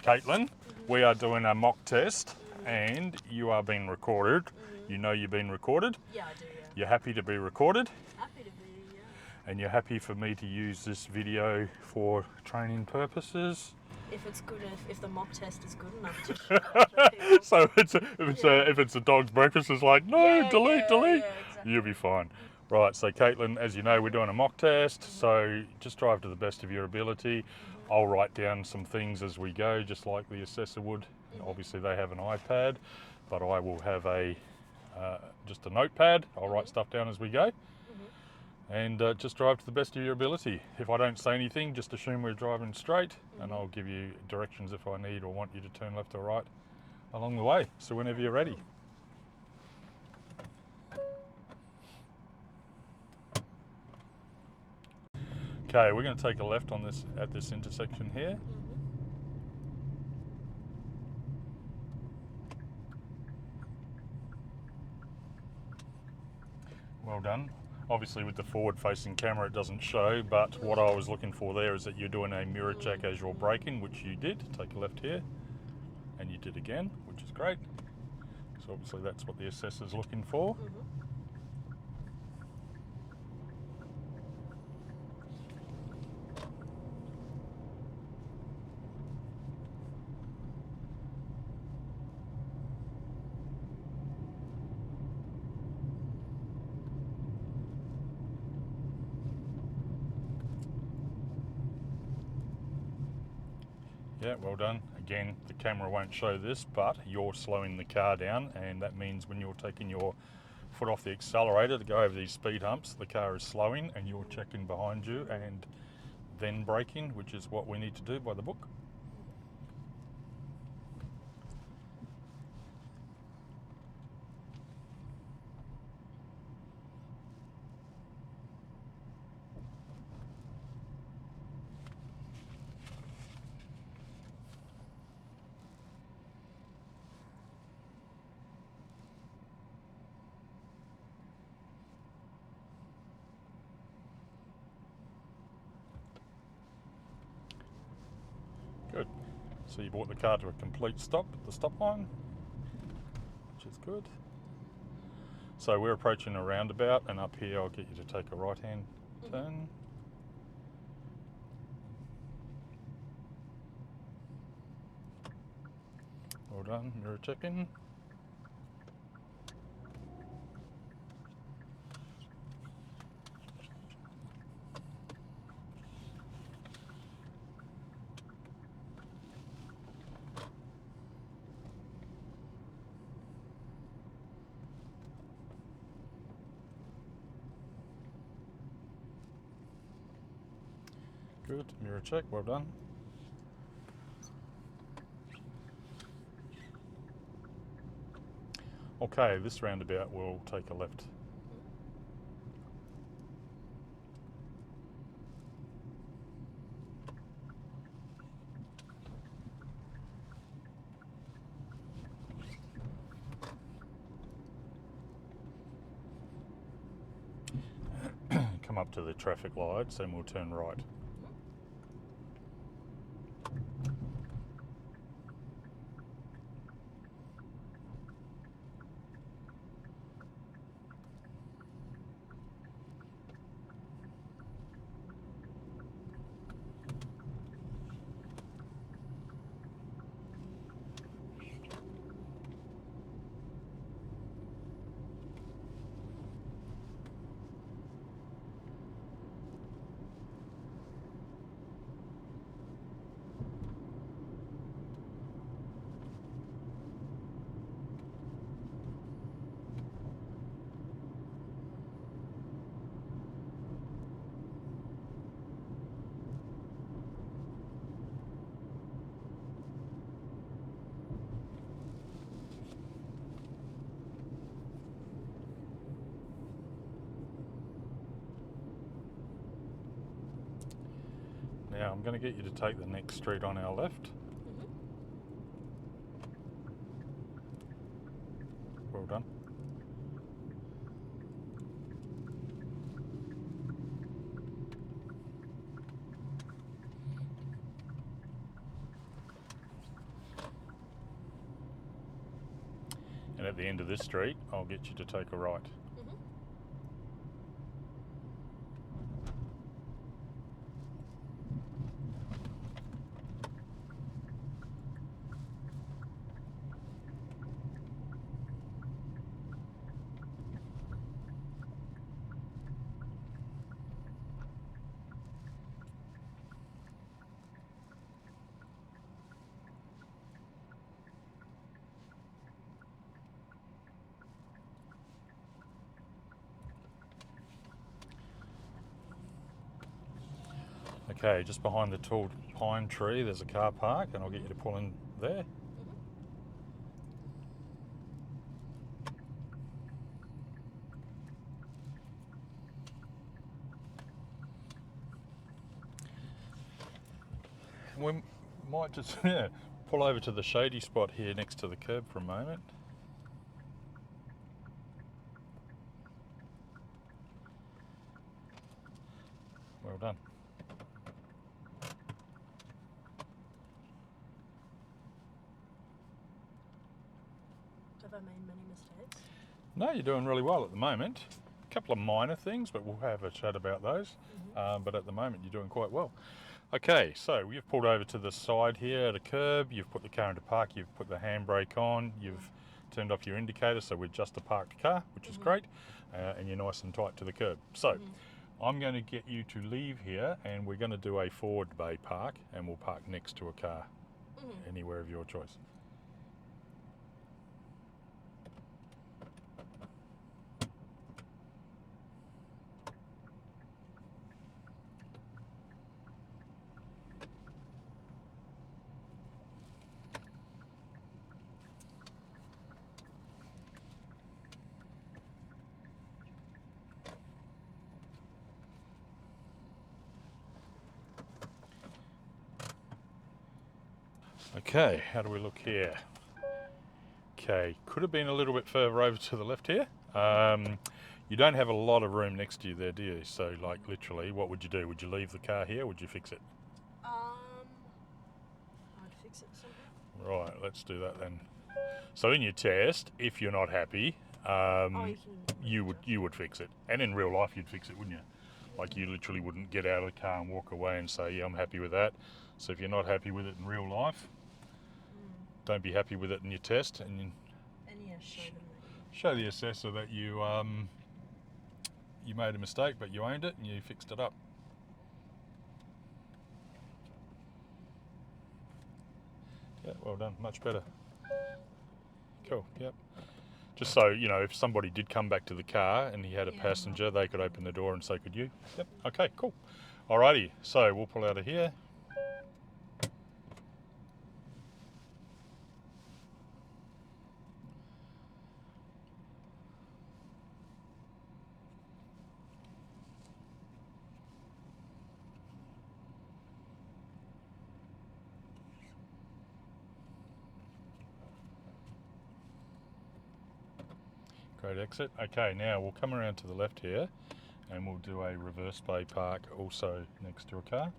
Caitlin, we are doing a mock test and you are being recorded. You know you're being recorded. Yeah, I do, yeah. You're happy to be recorded. Happy to be, yeah. And you're happy for me to use this video for training purposes. If it's good, if the mock test is good enough to show other people. So if it's a dog's breakfast, it's like, no, delete. Yeah, exactly. You'll be fine. Right, so Caitlin, as you know, we're doing a mock test, so just drive to the best of your ability. I'll write down some things as we go, just like the assessor would. Obviously they have an iPad, but I will have just a notepad. I'll write stuff down as we go. And just drive to the best of your ability. If I don't say anything, just assume we're driving straight, and I'll give you directions if I need or want you to turn left or right along the way. So whenever you're ready. Okay, we're going to take a left on this at this intersection here. Well done. Obviously with the forward facing camera it doesn't show, but what I was looking for there is that you're doing a mirror check as you're braking, which you did. Take a left here, and you did again, which is great. So obviously that's what the assessor's looking for. Yeah, well done. Again, the camera won't show this, but you're slowing the car down, and that means when you're taking your foot off the accelerator to go over these speed humps, the car is slowing and you're checking behind you and then braking, which is what we need to do by the book. Good. So you brought the car to a complete stop at the stop line, which is good. So we're approaching a roundabout, and up here I'll get you to take a right-hand turn. Well done, mirror checking. Good, mirror check, well done. Okay, this roundabout will take a left. Come up to the traffic lights and we'll turn right. Now I'm going to get you to take the next street on our left. Well done. and at the end of this street, I'll get you to take a right. Mhm. Okay, just behind the tall pine tree, there's a car park, and I'll get you to pull in there. We might just pull over to the shady spot here next to the curb for a moment. Well done. Have I made many mistakes? No, you're doing really well at the moment. A couple of minor things, but we'll have a chat about those. But at the moment, you're doing quite well. Okay, so you've pulled over to the side here at a curb, you've put the car into park, you've put the handbrake on, you've turned off your indicator, so we're just a parked car, which is great, and you're nice and tight to the curb. So I'm going to get you to leave here, and we're going to do a forward bay park, and we'll park next to a car, anywhere of your choice. Okay, how do we look here? Okay, could have been a little bit further over to the left here. You don't have a lot of room next to you there, do you? So, like, literally, what would you do? Would you leave the car here or would you fix it? I'd fix it somehow. Right, let's do that then. So in your test, if you're not happy, you would fix it. And in real life, you'd fix it, wouldn't you? Like, you literally wouldn't get out of the car and walk away and say, yeah, I'm happy with that. So if you're not happy with it in real life, don't be happy with it in your test, and yeah, show the assessor that you made a mistake, but you owned it and you fixed it up. Yeah, well done, much better. Cool, yep. Just so, you know, if somebody did come back to the car and he had a passenger, they could open the door and so could you. Yep, okay, cool. Alrighty, so we'll pull out of here. Great exit. Okay, now we'll come around to the left here and we'll do a reverse bay park also next to a car.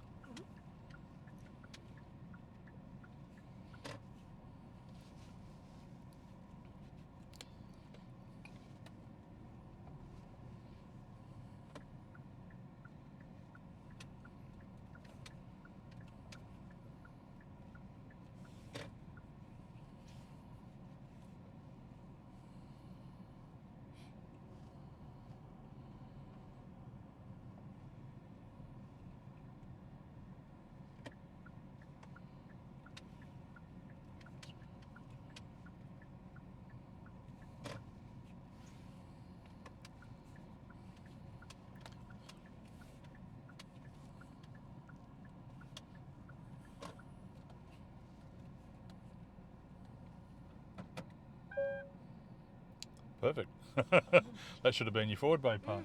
Perfect. That should have been your forward bay park.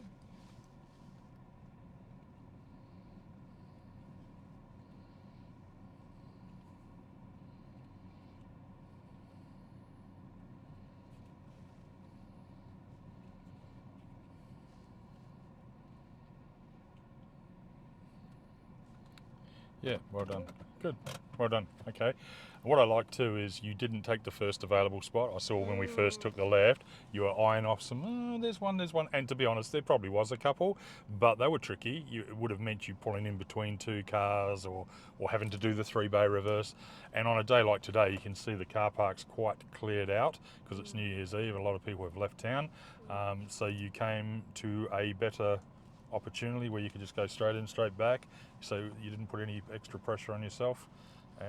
Yeah, well done. Good. Well done. Okay. What I like too is you didn't take the first available spot. I saw when we first took the left, you were eyeing off some, there's one. And to be honest, there probably was a couple, but they were tricky. It would have meant you pulling in between two cars or having to do the 3-bay reverse. And on a day like today, you can see the car park's quite cleared out because it's New Year's Eve. A lot of people have left town. So you came to a better opportunity where you could just go straight in, straight back. So you didn't put any extra pressure on yourself.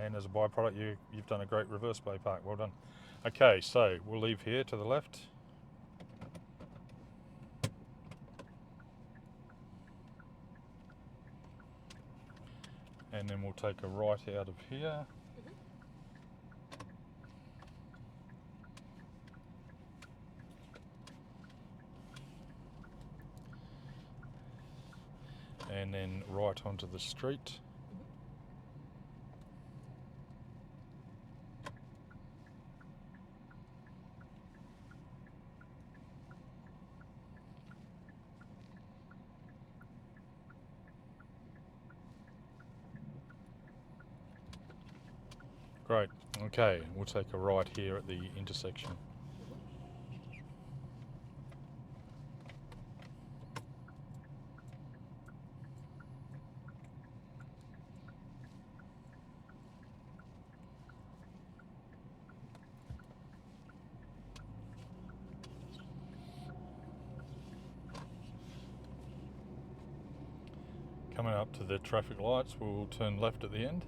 And as a byproduct, you've done a great reverse bay park. Well done. Okay, so we'll leave here to the left. And then we'll take a right out of here. And then right onto the street. Great. Okay, we'll take a right here at the intersection. Coming up to the traffic lights, we'll turn left at the end.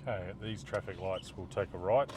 Okay, at these traffic lights, we'll take a right.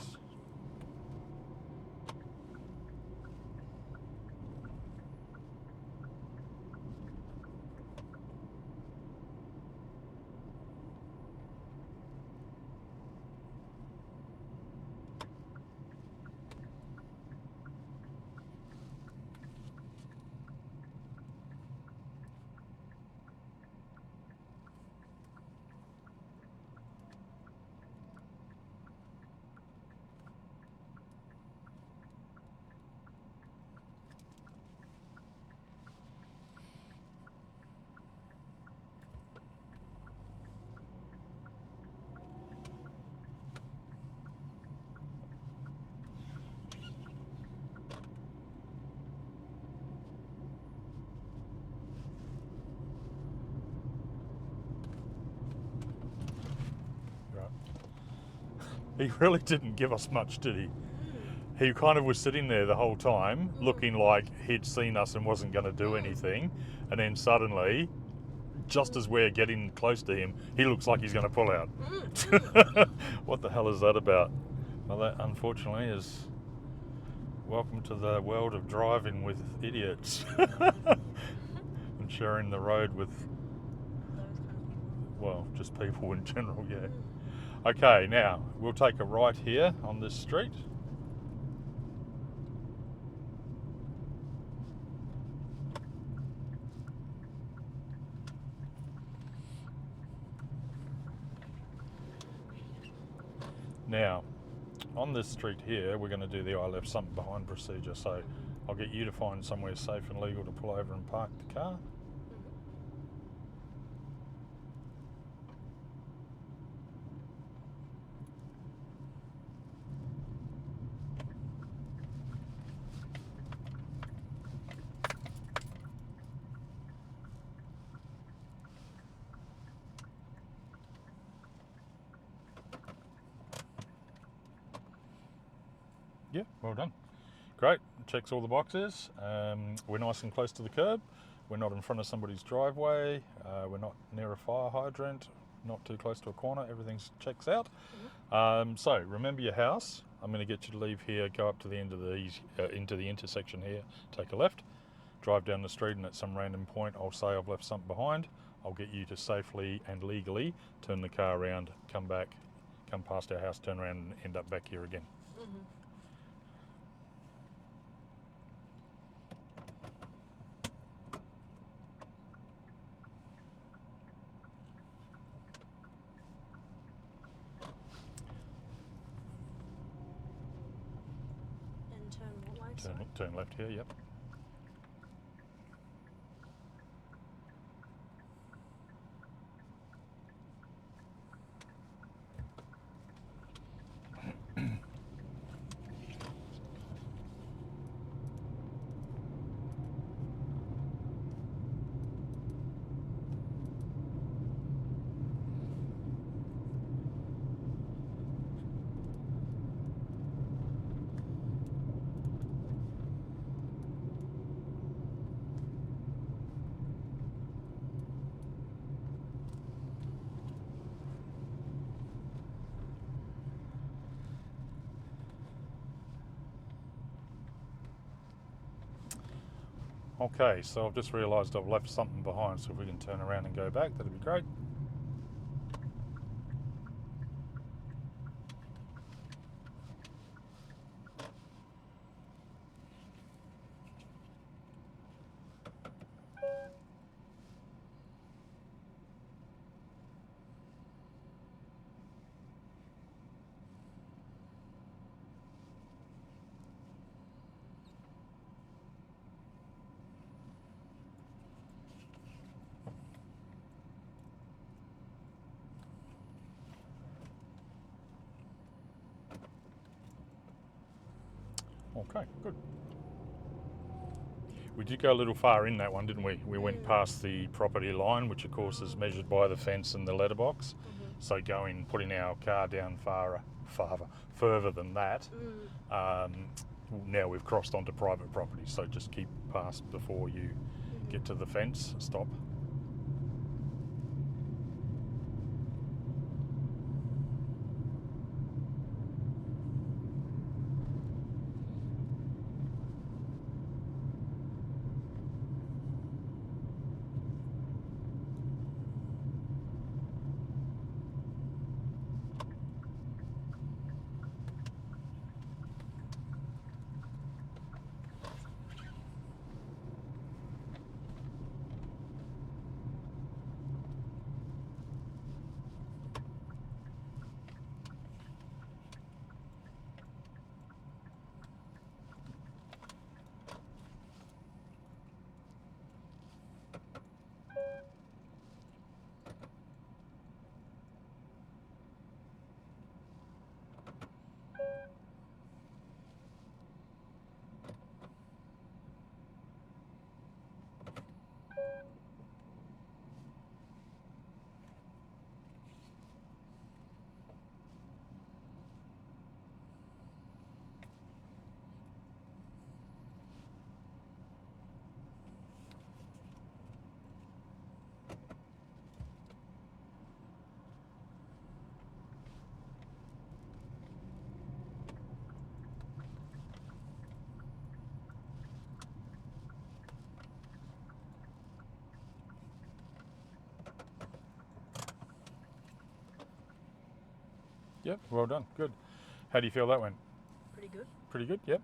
He really didn't give us much, did he? He kind of was sitting there the whole time, looking like he'd seen us and wasn't going to do anything. And then suddenly, just as we're getting close to him, he looks like he's going to pull out. What the hell is that about? Well, that unfortunately is welcome to the world of driving with idiots and sharing the road with, well, just people in general, yeah. Okay, now we'll take a right here on this street. Now, on this street here, we're going to do the I left something behind procedure, so I'll get you to find somewhere safe and legal to pull over and park the car. Yeah, well done. Great, checks all the boxes. We're nice and close to the curb. We're not in front of somebody's driveway. We're not near a fire hydrant. Not too close to a corner. Everything checks out. So remember your house. I'm going to get you to leave here, go up to the end of these, into the intersection here, take a left, drive down the street, and at some random point I'll say I've left something behind. I'll get you to safely and legally turn the car around, come back, come past our house, turn around and end up back here again. And turn what way? Sorry. Turn left here, yep. Okay, so I've just realised I've left something behind, so if we can turn around and go back, that'd be great. Okay, good. We did go a little far in that one, didn't we? We went past the property line, which of course is measured by the fence and the letterbox. So putting our car down further than that. Now we've crossed onto private property, so just keep past before you get to the fence, stop. Yep, well done, good. How do you feel that went? Pretty good. Pretty good, yep.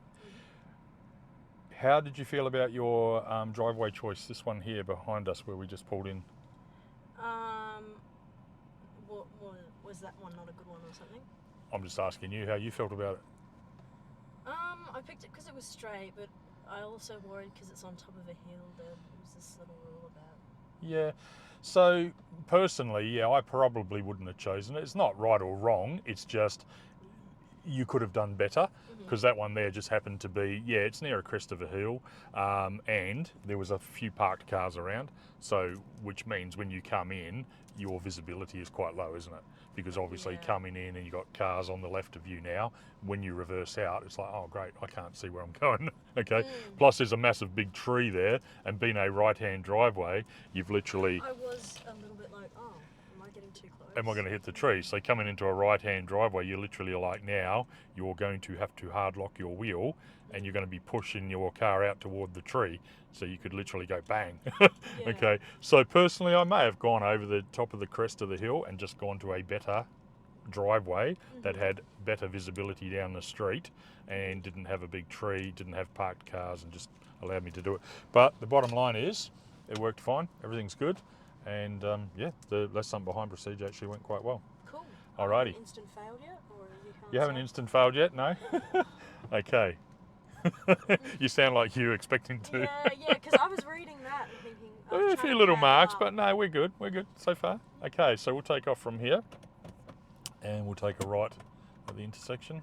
How did you feel about your driveway choice, this one here behind us where we just pulled in? Was that one not a good one or something? I'm just asking you how you felt about it. I picked it because it was straight, but I also worried because it's on top of a hill. There was this little rule about. Yeah, so personally, yeah, I probably wouldn't have chosen it. It's not right or wrong, it's just you could have done better, because that one there just happened to be, yeah, it's near a crest of a hill, and there was a few parked cars around, so which means when you come in, your visibility is quite low, isn't it? Because obviously coming in and you've got cars on the left of you now, when you reverse out, it's like, oh great, I can't see where I'm going. Okay. Plus there's a massive big tree there, and being a right-hand driveway, you've literally... I was a little bit like, oh, am I getting too close? Am I going to hit the tree? So coming into a right-hand driveway, you literally like now, you're going to have to hard lock your wheel, and you're going to be pushing your car out toward the tree, so you could literally go bang. Okay, so personally I may have gone over the top of the crest of the hill and just gone to a better driveway that had better visibility down the street and didn't have a big tree, didn't have parked cars, and just allowed me to do it. But the bottom line is, it worked fine, everything's good, and yeah, the lesson behind procedure actually went quite well. Cool. Alrighty. Instant failed yet? Or You haven't instant failed yet, no? Okay. You sound like you were expecting to. Yeah, because I was reading that and thinking... A few little marks, but no, we're good so far. Okay, so we'll take off from here, and we'll take a right at the intersection.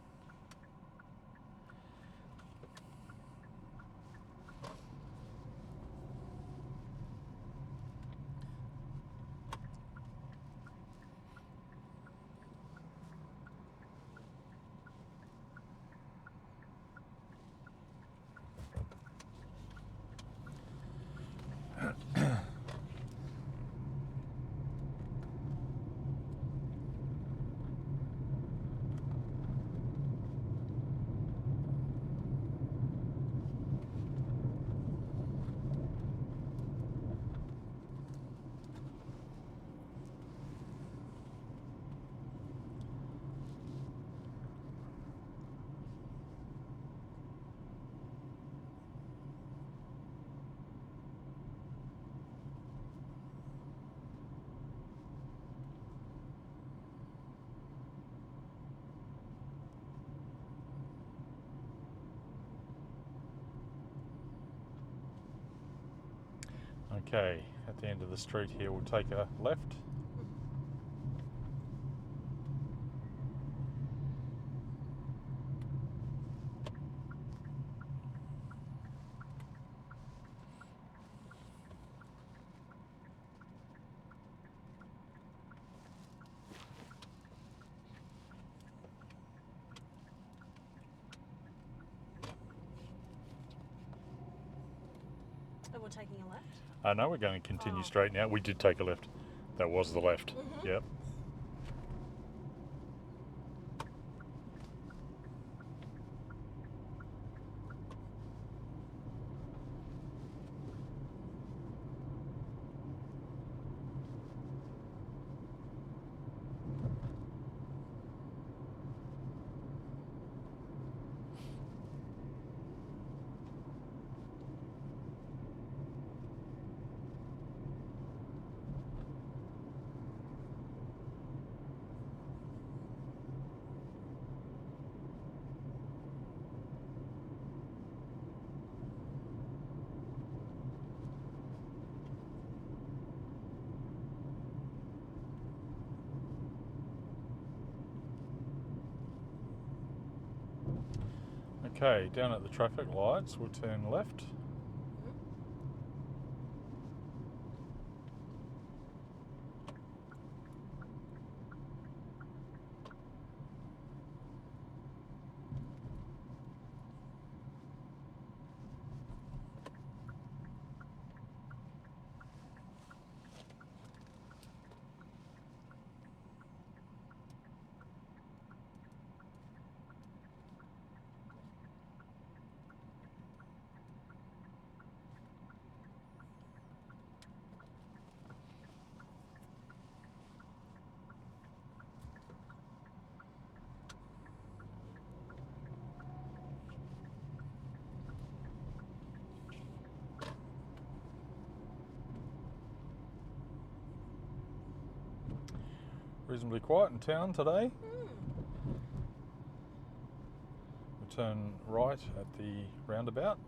Okay, at the end of the street here, we'll take a left. And we're taking a left? No, we're going to continue straight now. We did take a left. That was the left. Yep. Okay, down at the traffic lights, we'll turn left. Reasonably quiet in town today. We'll turn right at the roundabout.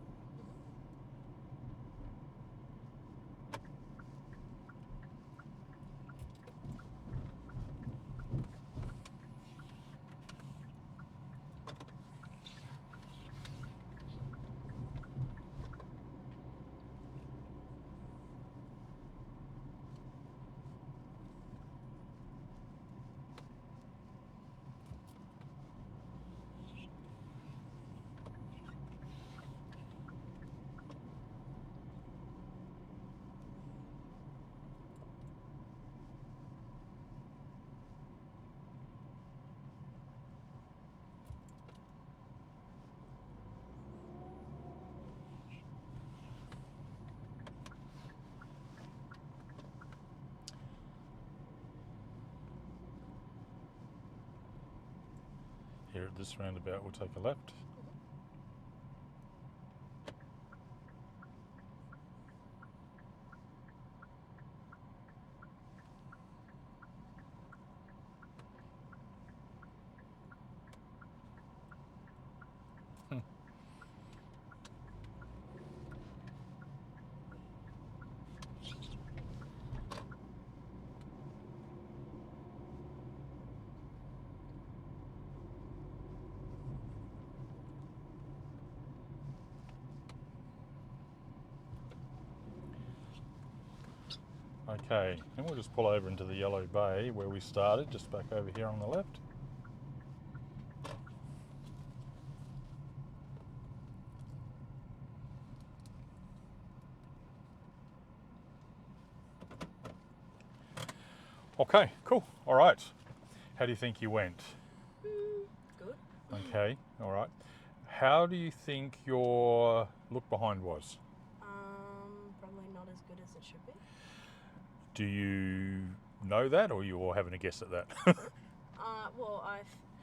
Here at this roundabout, we'll take a left. Okay, and we'll just pull over into the yellow bay where we started, just back over here on the left. Okay, cool. All right. How do you think you went? Good. Okay, all right. How do you think your look behind was? Probably not as good as it should be. Do you know that, or you're having a guess at that? Well,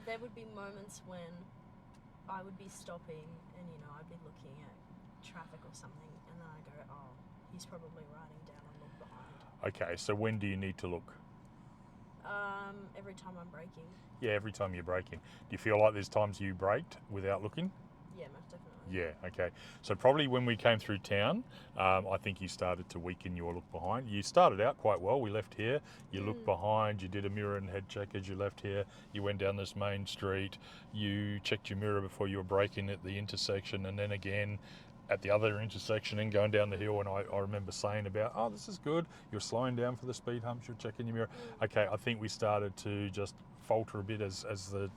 there would be moments when I would be stopping and, I'd be looking at traffic or something, and then I go, oh, he's probably riding down and look behind. Okay, so when do you need to look? Every time I'm braking. Yeah, every time you're braking. Do you feel like there's times you braked without looking? Yeah, most definitely. Yeah, okay. So probably when we came through town, I think you started to weaken your look behind. You started out quite well. We left here, you looked behind, you did a mirror and head check as you left here, you went down this main street, you checked your mirror before you were braking at the intersection, and then again at the other intersection and going down the hill. And I remember saying about, oh, this is good. You're slowing down for the speed humps, you're checking your mirror. Okay, I think we started to just falter a bit as the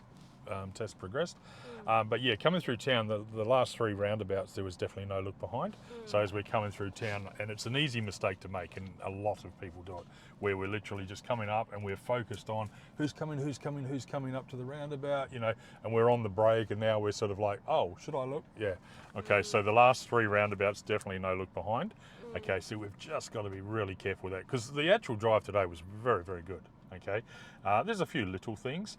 test progressed. But yeah, coming through town, the last three roundabouts, there was definitely no look behind. So as we're coming through town, and it's an easy mistake to make, and a lot of people do it, where we're literally just coming up and we're focused on who's coming up to the roundabout, and we're on the brake, and now we're sort of like, oh, should I look? Yeah. Okay, so the last three roundabouts, definitely no look behind. Okay, so we've just got to be really careful with that, because the actual drive today was very, very good. Okay, there's a few little things.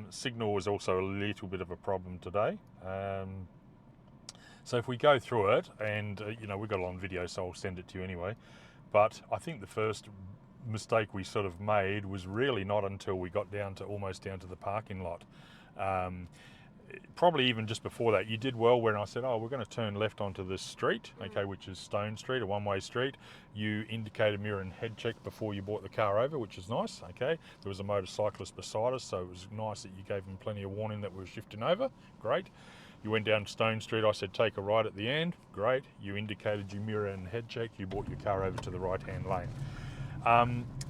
Signal was also a little bit of a problem today. So if we go through it, and we've got it on video, so I'll send it to you anyway. But I think the first mistake we sort of made was really not until we got almost down to the parking lot. Probably even just before that, you did well when I said, oh, we're going to turn left onto this street, okay, which is Stone Street, a one-way street. You indicated mirror and head check before you brought the car over, which is nice, okay. There was a motorcyclist beside us, so it was nice that you gave him plenty of warning that we were shifting over. Great. You went down Stone Street, I said take a right at the end. Great. You indicated your mirror and head check, you brought your car over to the right-hand lane.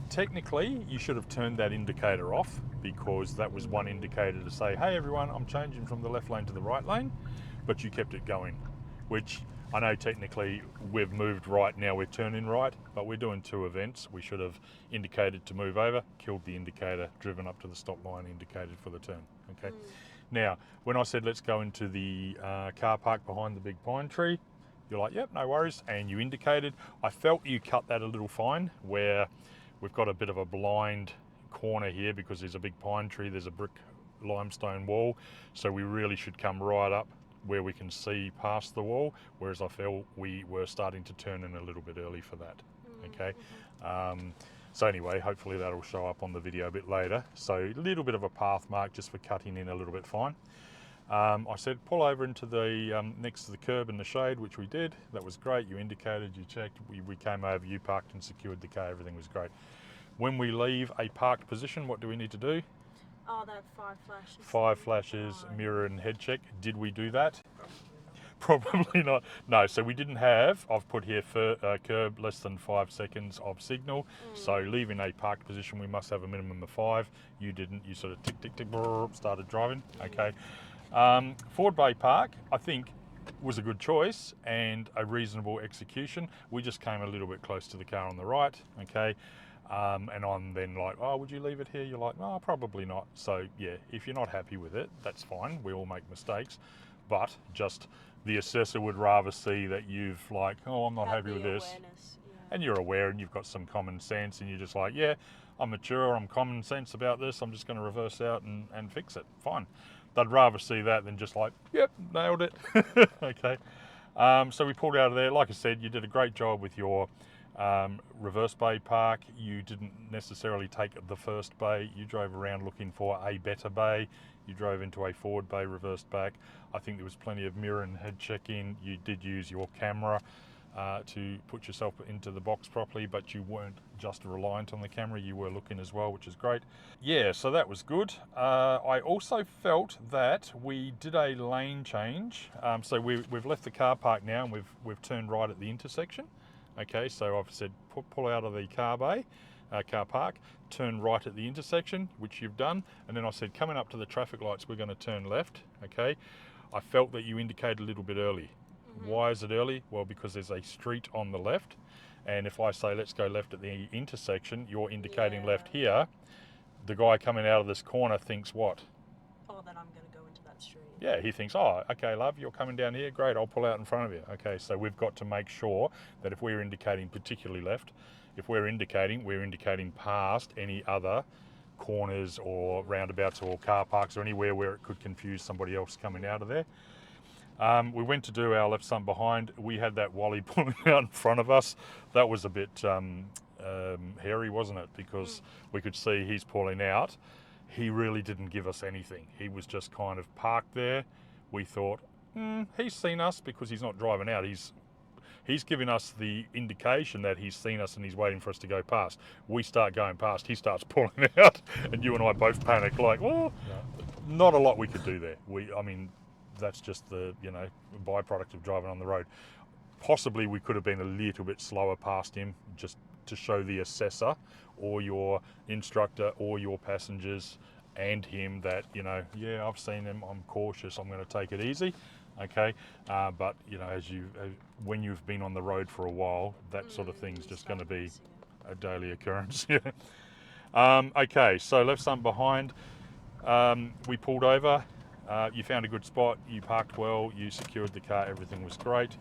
Technically, you should have turned that indicator off, because that was one indicator to say, hey everyone, I'm changing from the left lane to the right lane, but you kept it going, which I know technically we've moved right now, we're turning right, but we're doing two events. We should have indicated to move over, killed the indicator, driven up to the stop line, indicated for the turn, okay? Now, when I said let's go into the car park behind the big pine tree, you're like, yep, no worries, and you indicated. I felt you cut that a little fine, where we've got a bit of a blind corner here because there's a big pine tree, there's a brick limestone wall, so we really should come right up where we can see past the wall, whereas I felt we were starting to turn in a little bit early for that, okay? So anyway, hopefully that'll show up on the video a bit later. So a little bit of a path mark just for cutting in a little bit fine. I said pull over into the next to the curb in the shade, which we did. That was great. You indicated, you checked, we came over, you parked and secured the car, everything was great. When we leave a parked position, what do we need to do? Oh, that 5 flashes. 5 flashes, mirror and head check. Did we do that? Probably not. No, so we didn't have, I've put here for curb less than 5 seconds of signal. So leaving a parked position, we must have a minimum of 5. You didn't, you sort of tick, tick, tick, started driving, okay. Ford Bay Park, I think, was a good choice and a reasonable execution. We just came a little bit close to the car on the right, okay. And I'm then like, oh, would you leave it here? You're like, no, probably not. So yeah, if you're not happy with it, that's fine. We all make mistakes, but just the assessor would rather see that you've like, oh, I'm not happy with this. Awareness, yeah. And you're aware and you've got some common sense and you're just like, yeah, I'm mature, I'm common sense about this, I'm just going to reverse out and fix it. Fine. They'd rather see that than just like, yep, nailed it. Okay. So we pulled out of there. Like I said, you did a great job with your reverse bay park. You didn't necessarily take the first bay. You drove around looking for a better bay. You drove into a forward bay, reversed back. I think there was plenty of mirror and head check-in. You did use your camera to put yourself into the box properly, but you weren't just reliant on the camera, you were looking as well, which is great. Yeah, so that was good. I also felt that we did a lane change. So we've left the car park now and we've turned right at the intersection. Okay, so I've said pull out of the car park, turn right at the intersection, which you've done, and then I said coming up to the traffic lights we're going to turn left. Okay, I felt that you indicated a little bit early. Why is it early? Well, because there's a street on the left, and if I say let's go left at the intersection, you're indicating left here. The guy coming out of this corner thinks what? Oh, then I'm going to go into that street. Yeah, he thinks, oh, okay, love, you're coming down here, great, I'll pull out in front of you. Okay, so we've got to make sure that if we're indicating particularly left, if we're indicating past any other corners or roundabouts or car parks or anywhere where it could confuse somebody else coming out of there. We went to do our left sump behind. We had that Wally pulling out in front of us. That was a bit hairy, wasn't it? Because we could see he's pulling out. He really didn't give us anything. He was just kind of parked there. We thought, he's seen us because he's not driving out. He's giving us the indication that he's seen us and he's waiting for us to go past. We start going past, he starts pulling out, and you and I both panic like, well, not a lot we could do there. I mean, that's just the byproduct of driving on the road. Possibly we could have been a little bit slower past him just to show the assessor or your instructor or your passengers and him that, yeah, I've seen him, I'm cautious, I'm going to take it easy. Okay, but when you've been on the road for a while, that sort of thing's just going to be a daily occurrence. Okay, so left sump behind, we pulled over. You found a good spot, you parked well, you secured the car, everything was great.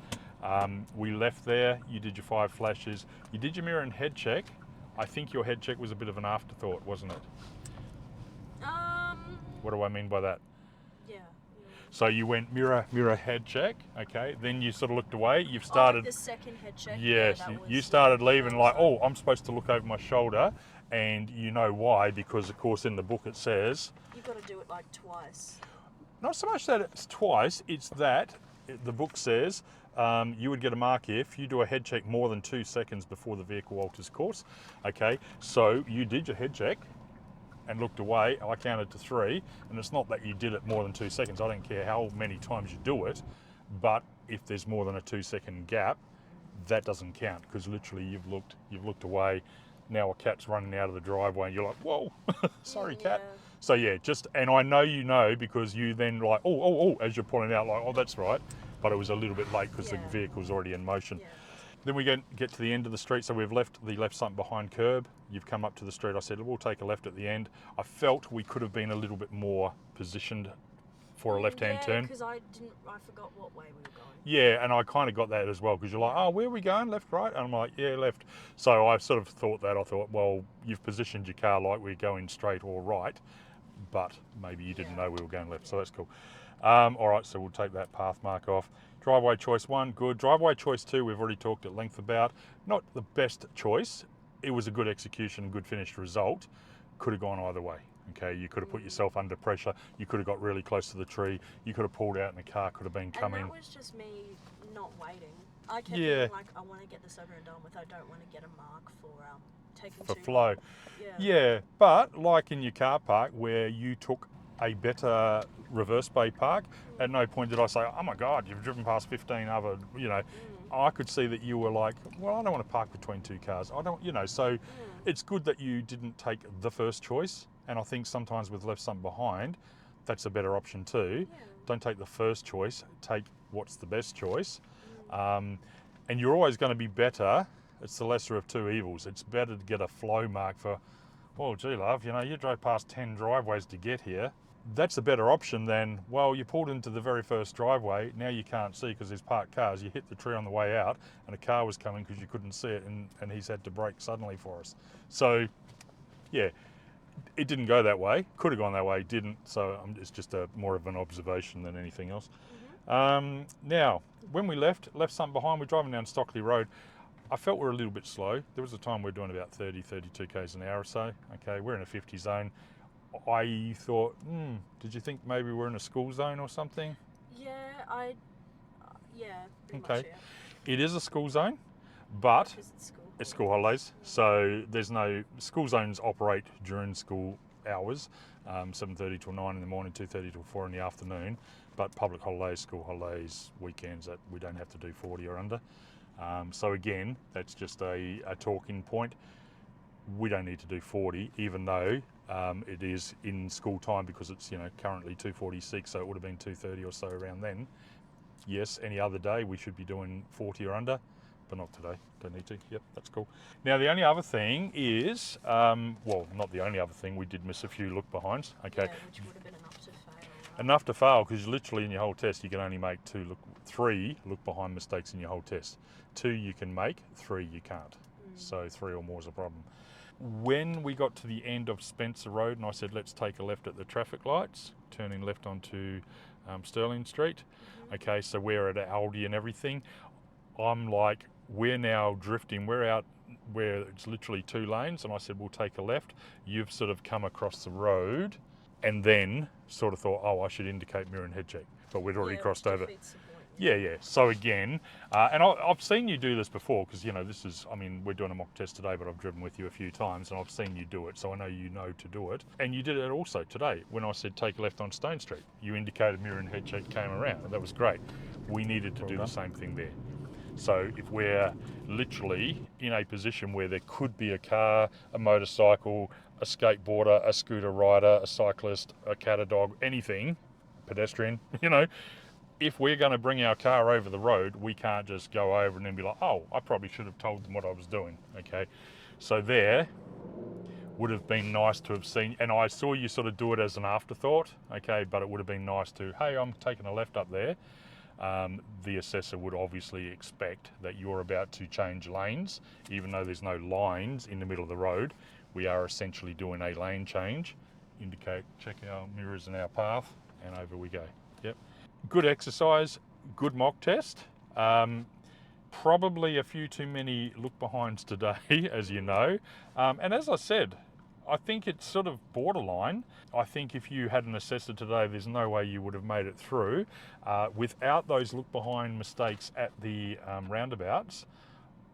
We left there, you did your 5 flashes, you did your mirror and head check. I think your head check was a bit of an afterthought, wasn't it? What do I mean by that? Yeah. So you went mirror, head check, okay, then you sort of looked away, you've started... the second head check? Yes, you started leaving like, oh, I'm supposed to look over my shoulder, and you know why, because of course in the book it says... You've got to do it like twice. Not so much that it's twice, it's that the book says you would get a mark if you do a head check more than 2 seconds before the vehicle alters course. Okay, so you did your head check and looked away. I counted to 3, and it's not that you did it more than 2 seconds. I don't care how many times you do it, but if there's more than a 2-second gap, that doesn't count because literally you've looked away. Now a cat's running out of the driveway, and you're like, whoa, sorry, cat. So yeah, and I know because you then like, oh, as you're pulling out, like, oh, that's right. But it was a little bit late because the vehicle's already in motion. Yeah. Then we get to the end of the street. So we've left the left sump behind curb. You've come up to the street. I said, we'll take a left at the end. I felt we could have been a little bit more positioned for a left-hand turn. Because I forgot what way we were going. Yeah, and I kind of got that as well because you're like, oh, where are we going? Left, right? And I'm like, yeah, left. So I sort of thought that. I thought, well, you've positioned your car like we're going straight or right, but maybe you didn't know we were going left, so that's cool. All right, so we'll take that path mark off. Driveway choice 1, good. Driveway choice 2, we've already talked at length about. Not the best choice. It was a good execution, good finished result. Could have gone either way. Okay, you could have put yourself under pressure. You could have got really close to the tree. You could have pulled out and the car could have been coming. And that was just me not waiting. I kept being like, I want to get this over and done with. I don't want to get a mark for taking for too flow. long. Yeah, but like in your car park where you took a better reverse bay park, at no point did I say, oh my God, you've driven past 15 other, I could see that you were like, well, I don't want to park between 2 cars. I don't, so it's good that you didn't take the first choice. And I think sometimes with left sump behind, that's a better option too. Yeah. Don't take the first choice, take what's the best choice. And you're always going to be better. It's the lesser of 2 evils. It's better to get a flow mark for, well, gee, love, you drove past 10 driveways to get here. That's a better option than, well, you pulled into the very first driveway, now you can't see because there's parked cars, you hit the tree on the way out and a car was coming because you couldn't see it and he's had to brake suddenly for us. So, yeah, it didn't go that way. Could have gone that way, didn't. So it's just more of an observation than anything else. Now, when we left something behind. We're driving down Stockley Road. I felt we're a little bit slow. There was a time we were doing about 30, 32 k's an hour or so. Okay, we're in a 50 zone. I thought, did you think maybe we're in a school zone or something? Yeah, pretty Okay. much, yeah. It is a school zone, but Because it's school. it's school holidays. So there's no, school zones operate during school hours, 7:30 till 9 in the morning, 2:30 till 4 in the afternoon. But public holidays, school holidays, weekends, that we don't have to do 40 or under. So again, that's just a talking point. We don't need to do 40, even though it is in school time, because it's currently 2:46, so it would have been 2:30 or so around then. Yes, any other day we should be doing 40 or under, but not today. Don't need to. Yep, that's cool. Now the only other thing is, well, not the only other thing, we did miss a few look behinds. Okay, Yeah, which would have been enough to fail. Right? enough to fail, because literally in your whole test you can only make 3 look behind mistakes in your whole test. 2 you can make, 3 you can't. So 3 or more is a problem. When we got to the end of Spencer Road and I said let's take a left at the traffic lights, turning left onto Stirling Street. Okay, so we're at Aldi and everything. I'm like, we're now drifting. We're out where it's literally 2 lanes, and I said we'll take a left. You've sort of come across the road and then sort of thought, oh, I should indicate mirror and head check, but we'd already crossed over. Yeah. So again, and I've seen you do this before, because this is, we're doing a mock test today, but I've driven with you a few times and I've seen you do it, so I know you know to do it. And you did it also today when I said take a left on Stone Street. You indicated mirror and head check, came around, and that was great. We needed to do the same thing there. So if we're literally in a position where there could be a car, a motorcycle, a skateboarder, a scooter rider, a cyclist, a cat, a dog, anything, pedestrian, if we're going to bring our car over the road, we can't just go over and then be like, oh, I probably should have told them what I was doing. Okay, so there would have been nice to have seen, and I saw you sort of do it as an afterthought. Okay, but it would have been nice to, hey, I'm taking a left up there. The assessor would obviously expect that you're about to change lanes, even though there's no lines in the middle of the road. We are essentially doing a lane change. Indicate, check our mirrors and our path, and over we go. Yep. Good exercise, good mock test. Probably a few too many look behinds today, as you know. And as I said, I think it's sort of borderline. I think if you had an assessor today, there's no way you would have made it through. Without those look behind mistakes at the roundabouts,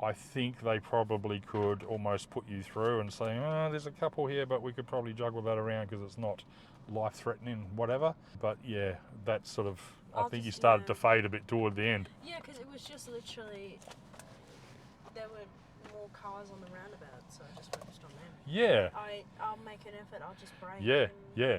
I think they probably could almost put you through and say, oh, there's a couple here, but we could probably juggle that around because it's not life-threatening, whatever. But yeah, that's sort of, I think you started to fade a bit toward the end. Yeah, because it was just literally, there were more cars on the roundabout, so I just focused on them. Yeah. I'll make an effort, I'll just brake. Yeah.